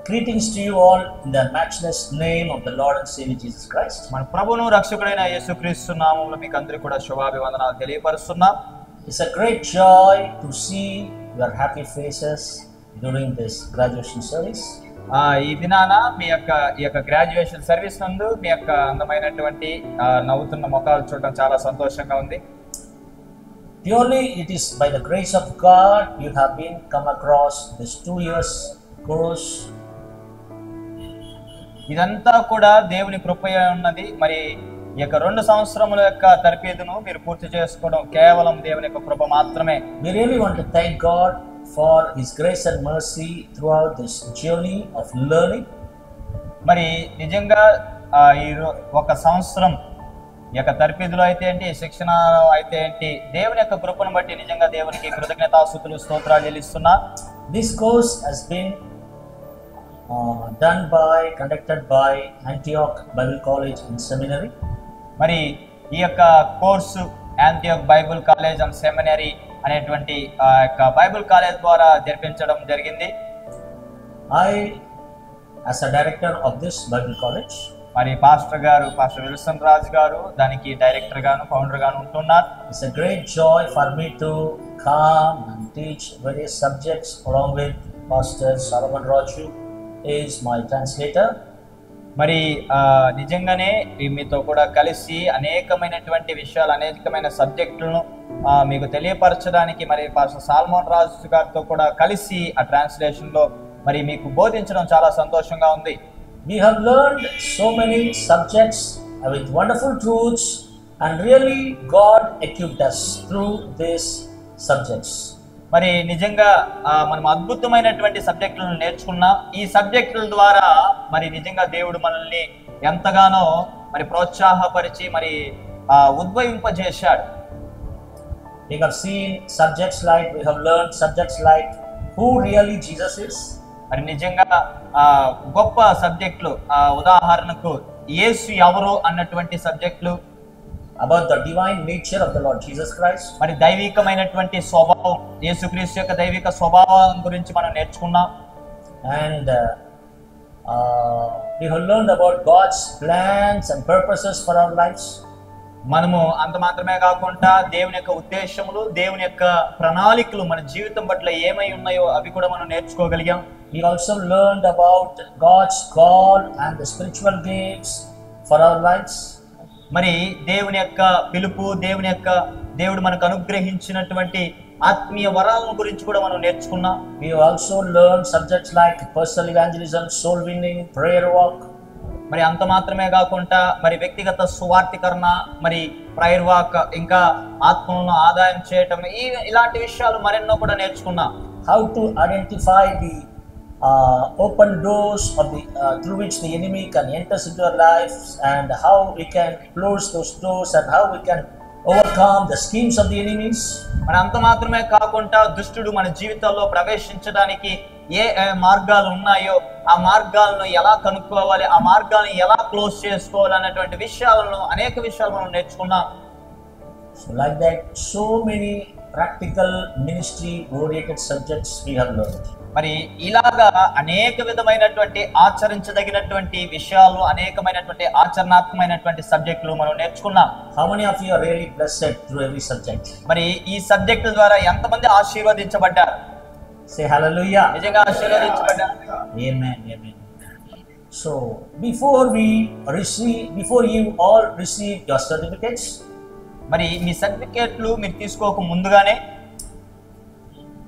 Greetings to you all in the matchless name of the Lord and Savior Jesus Christ. మన ప్రభువును రక్షకుడైన యేసుక్రీస్తు నామములో మీకు అందరికీ కూడా శుభాభివందనాలు తెలియపరుస్తున్నాం. It's a great joy to see your happy faces during this graduation service. ఈ దినాన మీ యొక్క గ్రాడ్యుయేషన్ సర్వీస్ నందు మీ యొక్క అందమైనటువంటి నవ్వుతున్న ముఖాలు చూడడం చాలా సంతోషంగా ఉంది. Purely it is by the grace of God you have been come across this 2 years course. ఇదంతా కూడా దేవుని కృపయ ఉన్నది. మరి ఈ యొక్క 2 సంవత్సరముల యొక్క తరబేదును మీరు పూర్తి చేసుకోవడం కేవలం దేవుని యొక్క కృప మాత్రమే. We really want to thank God for His grace and mercy throughout this journey of learning. మరి నిజంగా ఈ 1 సంవత్సరం ఈ యొక్క తరబేదులో అయితే ఏంటి, శిక్షణ అయితే ఏంటి, దేవుని యొక్క కృపను బట్టి నిజంగా దేవునికి కృతజ్ఞతాస్తుతులు స్తోత్రాలు చెల్లిస్తున్నా. This course has been conducted by Antioch Bible College and Seminary. మరి ఈ యొక్క course Antioch Bible college and seminary అనేటువంటి యొక్క బైబిల్ కాలేజ్ ద్వారా జరిపించడం జరిగింది. I, as a director of this Bible college, మరి పాస్టర్ విల్సన్ రాజ్ గారు దానికి డైరెక్టర్ గాను ఫౌండర్ గాను ఉంటున్నారు. It's a great joy for me to come and teach various subjects along with Pastor Solomon Raju is my translator. మరి నిజంగానే మీతో కూడా కలిసి అనేకమైనటువంటి విషయాలు, అనేకమైన సబ్జెక్టులను మీకు తెలియపరచడానికి మరి పాస్టర్ సాల్మోన్ రాజు గారితో కూడా కలిసి ఆ ట్రాన్స్లేషన్ లో మరి మీకు బోధించడం చాలా సంతోషంగా ఉంది. We have learned so many subjects with wonderful truths, and really God equipped us through these subjects. మరి నిజంగా మనం అద్భుతమైనటువంటి సబ్జెక్టులను నేర్చుకున్నాం. ఈ సబ్జెక్టుల ద్వారా మరి నిజంగా దేవుడు మనల్ని ఎంతగానో మరి ప్రోత్సాహపరిచి మరి ఉద్భవింపజేశాడు. We have seen subjects like, we have learned subjects like who really Jesus is. మరి నిజంగా గొప్ప సబ్జెక్టులు, ఉదాహరణకు యేసు ఎవరు అన్నటువంటి సబ్జెక్టులు, about the divine nature of the Lord Jesus Christ. మరి దైవికమైనటువంటి స్వభావం, యేసుక్రీస్తు యొక్క దైవిక స్వభావం గురించి మనం నేర్చుకున్నాం. And we have learned about God's plans and purposes for our lives. మనము అంత మాత్రమే కాకుండా దేవుని యొక్క ఉద్దేశములు, దేవుని యొక్క ప్రణాళికలు మన జీవితం పట్ల ఏమై ఉన్నాయో అవి కూడా మనం నేర్చుకోగలిగాం. We also learned about God's call and the spiritual gifts for our lives. మరి దేవుని యొక్క పిలుపు, దేవుడు మనకు అనుగ్రహించినటువంటి ఆత్మీయ వరాలను గురించి కూడా మనం నేర్చుకున్నాం. We also learned subjects like personal evangelism, soul winning, prayer walk. మరి అంత మాత్రమే కాకుండా మరి వ్యక్తిగత సువార్తీకరణ, మరి ప్రేయర్ వాక్, ఇంకా ఆత్మలను ఆదాయం చేయటం, ఇలాంటి విషయాలు మరెన్నో కూడా నేర్చుకున్నాం. How to identify the open doors of the through which the enemy can enter into our lives, and how we can close those doors, and how we can overcome the schemes of the enemies. మరి అంత మాత్రమే కాకుండా దుష్టుడు మన జీవితాల్లో ప్రవేశించడానికి ఏ మార్గాలు ఉన్నాయో ఆ మార్గాలను ఎలా కనుక్కోవాలి, ఆ మార్గాలను ఎలా క్లోజ్ చేసుకోవాలి అన్నటువంటి విషయాలను, అనేక విషయాలు మనం నేర్చుకున్నాం. So like that, so many practical ministry oriented subjects we have learned. మరి ఇలాగా అనేక విధమైనటువంటి ఆచరించదగినటువంటి విషయాలు, అనేకమైనటువంటి ఆచరణాత్మకమైనటువంటి సబ్జెక్టులు మనం నేర్చుకున్నాం. How many of you are really blessed through every subject? మరి ఈ సబ్జెక్టుల ద్వారా ఎంతమంది ఆశీర్వదించబడ్డారు? Say hallelujah. నిజంగా ఆశీర్వదించబడ్డారు. Amen, amen. So before you all receive your certificates, మరి మీ సర్టిఫికేట్లు మీరు తీసుకోక ముందుగానే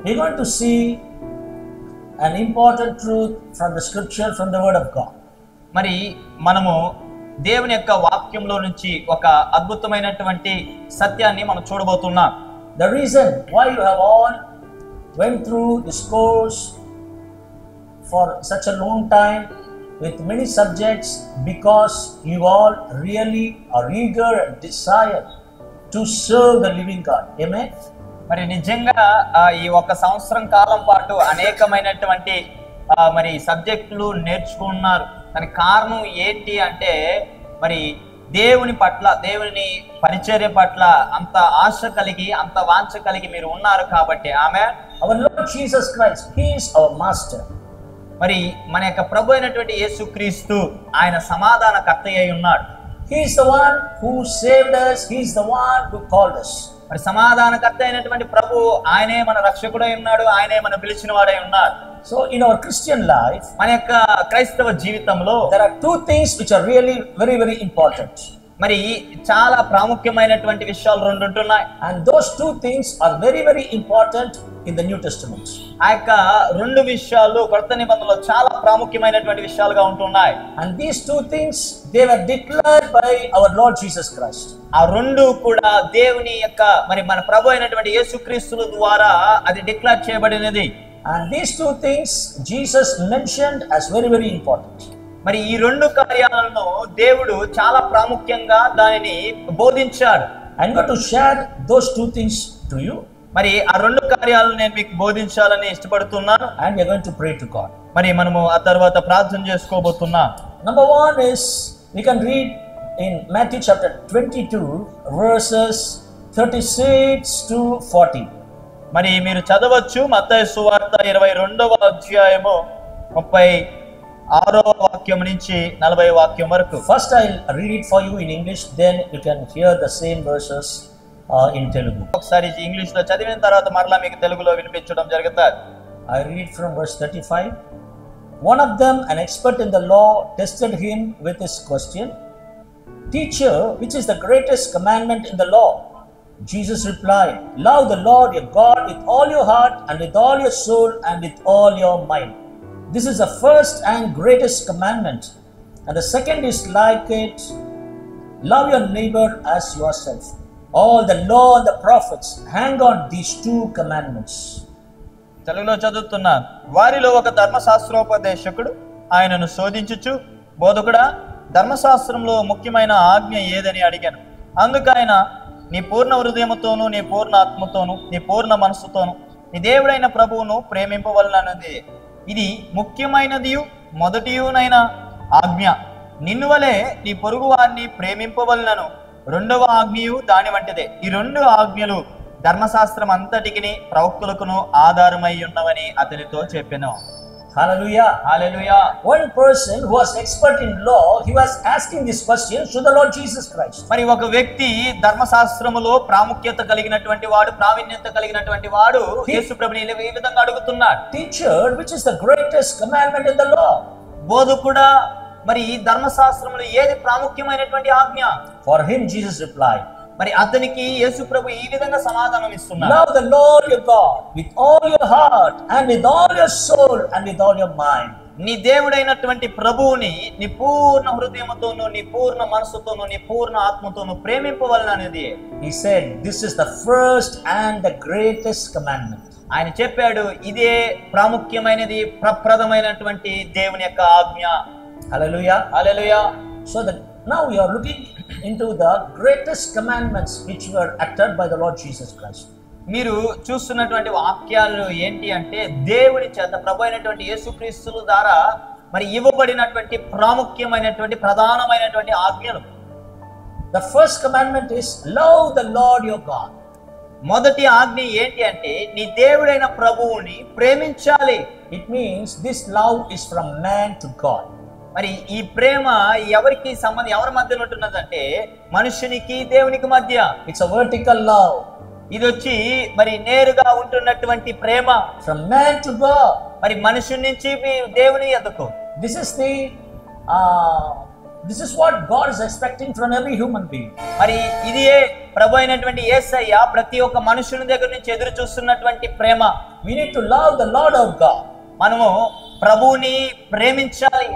we're going to see an important truth from the scripture, from the word of God. మరి మనము దేవుని యొక్క వాక్యంలో నుంచి ఒక అద్భుతమైనటువంటి సత్యాన్ని మనం చూడబోతున్నాం. The reason why you have all went through this course for such a long time with many subjects, because you all really are eager and desire to serve the living God. Amen. మరి నిజంగా ఈ 1 సంవత్సరం కాలం పాటు అనేకమైనటువంటి మరి సబ్జెక్టులు నేర్చుకున్నారు. దానికి కారణం ఏంటి అంటే మరి దేవుని పట్ల, దేవుని పరిచర్య పట్ల అంత ఆశ కలిగి, అంత వాంఛ కలిగి మీరు ఉన్నారు కాబట్టి. ఆమేన్. Our Lord Jesus Christ, He is our master. మరి మన యొక్క ప్రభు అయినటువంటి యేసుక్రీస్తు ఆయన సమాధానకర్త అయి ఉన్నాడు. He is the one who saved us. He is the one who called us. మరి సమాధానకర్త అయినటువంటి ప్రభు ఆయనే మన రక్షకుడై ఉన్నాడు, ఆయనే మన పిలిచిన వాడై ఉన్నాడు. So in our Christian life, మన యొక్క క్రైస్తవ జీవితంలో there are two things which are really very, very important. మరి చాలా ప్రాముఖ్యమైనటువంటి విషయాలు రెండు ఉంటున్నాయి. And those two things are very, very important in the New Testament. ఆ యొక్క రెండు విషయాలు కొత్త నిబంధనలో చాలా ప్రాముఖ్యమైనటువంటి విషయాలుగా ఉంటున్నాయి. And these two things, they were declared by our Lord Jesus Christ. ఆ రెండు కూడా దేవుని యొక్క మరి మన ప్రభు అయినటువంటి యేసుక్రీస్తు ద్వారా అది డిక్లేర్ చేయబడినది. And these two things Jesus mentioned as very, very important. మరి ఈ రెండు కార్యాలను దేవుడు చాలా ప్రాముఖ్యంగా దానిని బోధించాడు. I'm going to share those two things to you. మరి ఆ రెండు కార్యాలను నేను మీకు బోధించాలని ఇష్టపడుతున్నాను. And we are going to pray to God. మరి మనము ఆ తర్వాత ప్రార్థన చేసుకోబోతున్నాం. Number one is, we can read in Matthew chapter 22 verses 36 to 40. మరి మీరు చదవచ్చు మత్తయి సువార్త 22వ అధ్యాయము 36వ వాక్యం నుంచి 40వ వాక్యం వరకు. First I'll read it for you in English, then you can hear the same verses in Telugu. ఒకసారి ఇంగ్లీష్ లో చదివిన తర్వాత మరలా మీకు తెలుగులో వినిపించడం జరుగుతుంది. I read from verse 35. One of them, an expert in the law, tested him with this question: Teacher, which is the greatest commandment in the law? Jesus replied, Love the Lord your God with all your heart and with all your soul and with all your mind. This is the first and greatest commandment. And the second is like it: love your neighbor as yourself. All the law and the prophets hang on these two commandments. తెలుగులో చదువుతున్నాను. వారిలో ఒక ధర్మశాస్త్రోపదేశకుడు ఆయనను శోధించుచు, బోధకుడా, ధర్మశాస్త్రంలో ముఖ్యమైన ఆజ్ఞ ఏదని అడిగాను. అందుకు ఆయన, నీ పూర్ణ హృదయముతోను, నీ పూర్ణ ఆత్మతోను, నీ పూర్ణ మనస్సుతోను నీ దేవుడైన ప్రభువును ప్రేమింపవలనన్నది. ఇది ముఖ్యమైనదియు మొదటియునైన ఆజ్ఞ. నిన్ను వలె నీ పొరుగు వారిని ప్రేమింపవలనను రెండవ ఆజ్ఞయు దాని వంటిదే. ఈ రెండు ఆజ్ఞలు ధర్మశాస్త్రం అంతటికి ప్రవక్తులకును ఆధారమై ఉన్నవని అతనితో చెప్పెను. Hallelujah. Hallelujah. One person who was expert in law, he was asking this question to the Lord Jesus Christ. మరి ఒక వ్యక్తి ధర్మశాస్త్రములో ప్రాముఖ్యత కలిగినటువంటి వాడు, ప్రావీణ్యత కలిగినటువంటి వాడు యేసు ప్రభుని ఈ విధంగా అడుగుతున్నాడు. Teacher, which is the greatest commandment in the law? బోధకుడా, మరి ఈ ధర్మశాస్త్రములో ఏది ప్రాముఖ్యమైనటువంటి ఆజ్ఞ? For him Jesus replied, మరి అతనికి యేసు ప్రభు ఈ విధంగా సమాధానం ఇస్తున్నాడు. Love the Lord your God with all your heart and with all your soul and with all your mind. నీ దేవుడైనటువంటి ప్రభువుని నీ పూర్ణ హృదయముతోను, నీ పూర్ణ మనసుతోను, నీ పూర్ణ ఆత్మతోను ప్రేమింపవలననేది. He said, this is the first and the greatest commandment. ఆయన చెప్పాడు, ఇదే ప్రాముఖ్యమైనది, ప్రప్రదమైనటువంటి దేవుని యొక్క ఆజ్ఞ. Hallelujah. Hallelujah. So that now we are looking into the greatest commandments which were uttered by the Lord Jesus Christ. మీరు చూస్తున్నటువంటి వాక్యాలు ఏంటి అంటే, దేవుని చేత ప్రభు అయినటువంటి యేసుక్రీస్తు ద్వారా మరి ఇవ్వబడినటువంటి ప్రాముఖ్యమైనటువంటి ప్రధానమైనటువంటి ఆజ్ఞలు. The first commandment is love the Lord your God. మొదటి ఆజ్ఞ ఏంటి అంటే, నీ దేవుడైన ప్రభువుని ప్రేమించాలి. It means this love is from man to God. మరి ఈ ప్రేమ ఎవరికి సంబంధం, ఎవరి మధ్యలో ఉంటున్నదంటే మనుషునికి దేవునికి మధ్య. It's a vertical love. ఇది వచ్చి మరి నేరుగా ఉంటున్నటువంటి ప్రేమ From man to God. మరి మనుషుని నుంచి దేవుని ఎదుకు. This is what God is expecting from every human being. మరి ఇది ప్రభు అయినటువంటి యేసయ్య ప్రతి ఒక్క మనుషుని దగ్గర నుంచి ఎదురు చూస్తున్నటువంటి ప్రేమ. We need to love the Lord our God. మనము ప్రభువుని ప్రేమించాలి.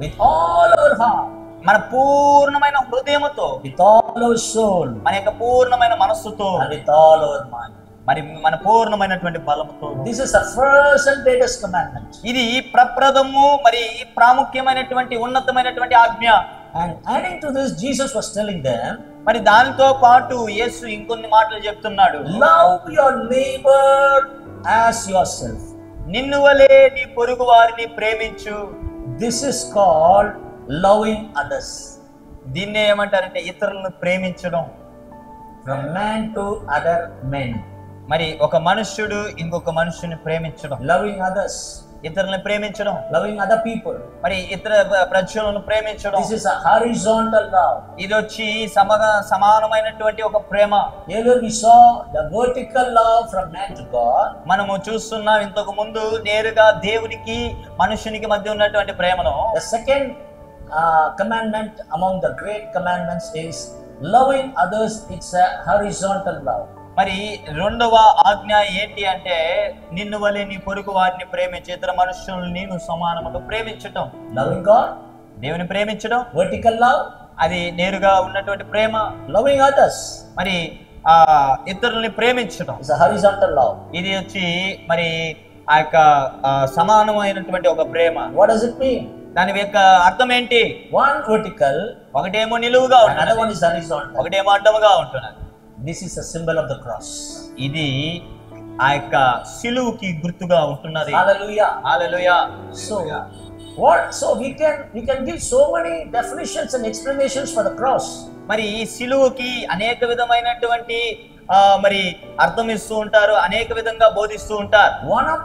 With all our heart. మన పూర్ణమైన హృదయముతో, with all our soul, మన యొక్క పూర్ణమైన మనస్సుతో, and with all our mind. మరి మన పూర్ణమైనటువంటి బలముతో. This is the first and greatest commandment. ఇది ప్రప్రదము మరి ప్రాముఖ్యమైనటువంటి ఉన్నతమైనటువంటి ఆజ్ఞ. And adding to this, Jesus was telling them, మరి దానితో పాటు యేసు ఇంకొన్ని మాటలు చెప్తున్నాడు. love your neighbor as yourself. నిన్ను వలె నీ పొరుగు వారిని ప్రేమించు. This is called loving others. దీన్నే ఏమంటారంటే ఇతరులను ప్రేమించడం. From man to other men. మరి ఒక మనుష్యుడు ఇంకొక మనుషుని ప్రేమించడం. Loving others. ఇతరులను ప్రేమించడం, loving other people. మరి ఇతర ప్రజలను ప్రేమించడం. This is a horizontal love. ఇది వచ్చి సమానమైనటువంటి ఒక ప్రేమ. Earlier we saw the vertical love from man to God. మనము చూస్తున్నాం ఇంతకు ముందు నేరుగా దేవునికి మనుషునికి మధ్య ఉన్నటువంటి ప్రేమను. The second commandment among the great commandments is loving others. It's a horizontal love. మరి రెండవ ఆజ్ఞ ఏంటి అంటే నిన్ను వలె నీ పొరుగు వారిని ప్రేమించి ఇతర మనుషులను నేను సమానముగా ప్రేమించటం. Loving God, దేవుని ప్రేమించడం vertical love, అది నేరుగా ఉన్నటువంటి ప్రేమ. loving others, మరి ఇతరుల్ని ప్రేమించడం is a horizontal love. ఇది వచ్చి మరి ఆ యొక్క సమానమైనటువంటి ఒక ప్రేమ. What does it mean? దాని యొక్క అర్థం ఏంటి? One vertical, ఒకటేమో నిలువుగా another one ఉంటుంది, is horizontal. ఒకటేమో అడ్డముగా ఉంటున్నది. This is a symbol of the cross. ఇది ఆ యొక్క సిలువుకి గుర్తుగా ఉంటున్నది. Hallelujah. Hallelujah. So we can give so many definitions and explanations for the cross. మరి ఈ సిలువుకి అనేక విధమైనటువంటి మరి అర్థం ఇస్తూ ఉంటారు, అనేక విధంగా బోధిస్తూ ఉంటారు. One of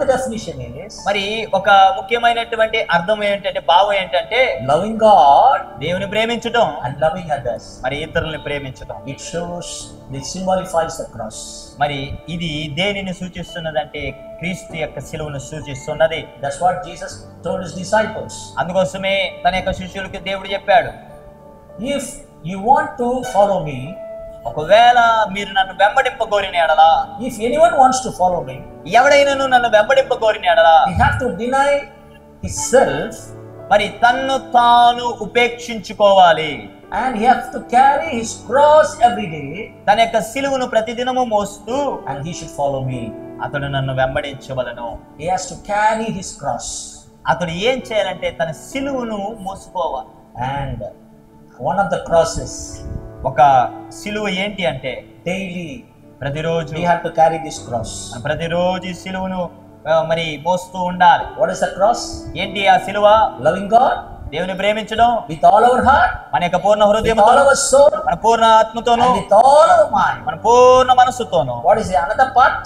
the definition is మరి ఒక ముఖ్యమైనటువంటి అర్థం ఏంటంటే భావం ఏంటంటే loving God, దేవుని ప్రేమించడం and loving others. మరి ఇతరుల్ని ప్రేమించడం. It symbolifies the cross. మరి ఇది దేనిని సూచిస్తున్నదంటే క్రీస్తు యొక్క సిలువను సూచిస్తున్నది. That's what Jesus told his disciples. అందుకోసమే తన యొక్క శిష్యులకు దేవుడు చెప్పాడు, if you want to follow me, ఒకవేళ మీరు నన్ను వెంబడింపగోరిన ఎడల, if anyone wants to follow me, ఎవడైనాను నన్ను వెంబడింపగోరిన ఎడల, he have to deny himself, మరి తన్ను తాను ఉపేక్షించుకోవాలి, and he has to carry his cross every day, తన యొక్క సిలువను ప్రతిదినము మోస్తూ, and he should follow me. అతడు నన్ను వెంబడించవలెను. He has to carry his cross, అతడు ఏం చేయాలంటే తన సిలువను మోసుకోవాలి. and one of the crosses, ఒక సిలువ ఏంటి అంటే daily ప్రతిరోజు we have to carry this cross. ప్రతిరోజు ఈ సిలువను మరి మోస్తూ ఉండాలి. What is the cross? ఏంటి ఆ సిలువ? Loving God దేవుని ప్రేమించడం with all our heart, మన యొక్క పూర్ణ with హృదయంతో, all our soul, మన పూర్ణ ఆత్మతోను, and with all our mind. మన పూర్ణ మనస్సుతోను. What is the another part?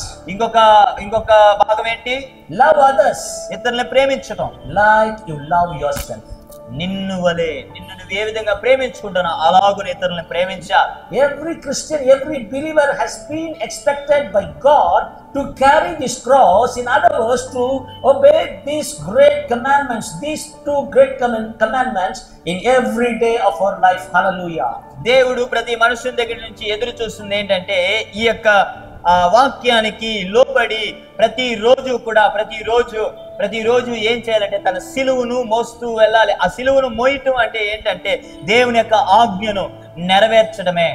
ఇంకొక భాగం ఏంటి? Love others ఇతరుల్ని ప్రేమించడం. like you love yourself. నిన్ను నువ్వు ఏ విధంగా ప్రేమించుకుంటున్నా అలాగున ఇతరులను ప్రేమించాలి. Every Christian, every believer has been expected by God to carry this cross. In other words, to obey these great commandments, these two great commandments in every day of our life. Hallelujah. దేవుడు ప్రతి మనుషుని దగ్గర నుంచి ఎదురు చూస్తుంది ఏంటంటే ఈ యొక్క వాక్యానికి లోబడి ప్రతిరోజు ఏం చేయాలంటే తన సిలువను మోస్తూ వెళ్ళాలి. ఆ సిలువను మోయటం అంటే ఏంటంటే దేవుని యొక్క ఆజ్ఞను నెరవేర్చడమే.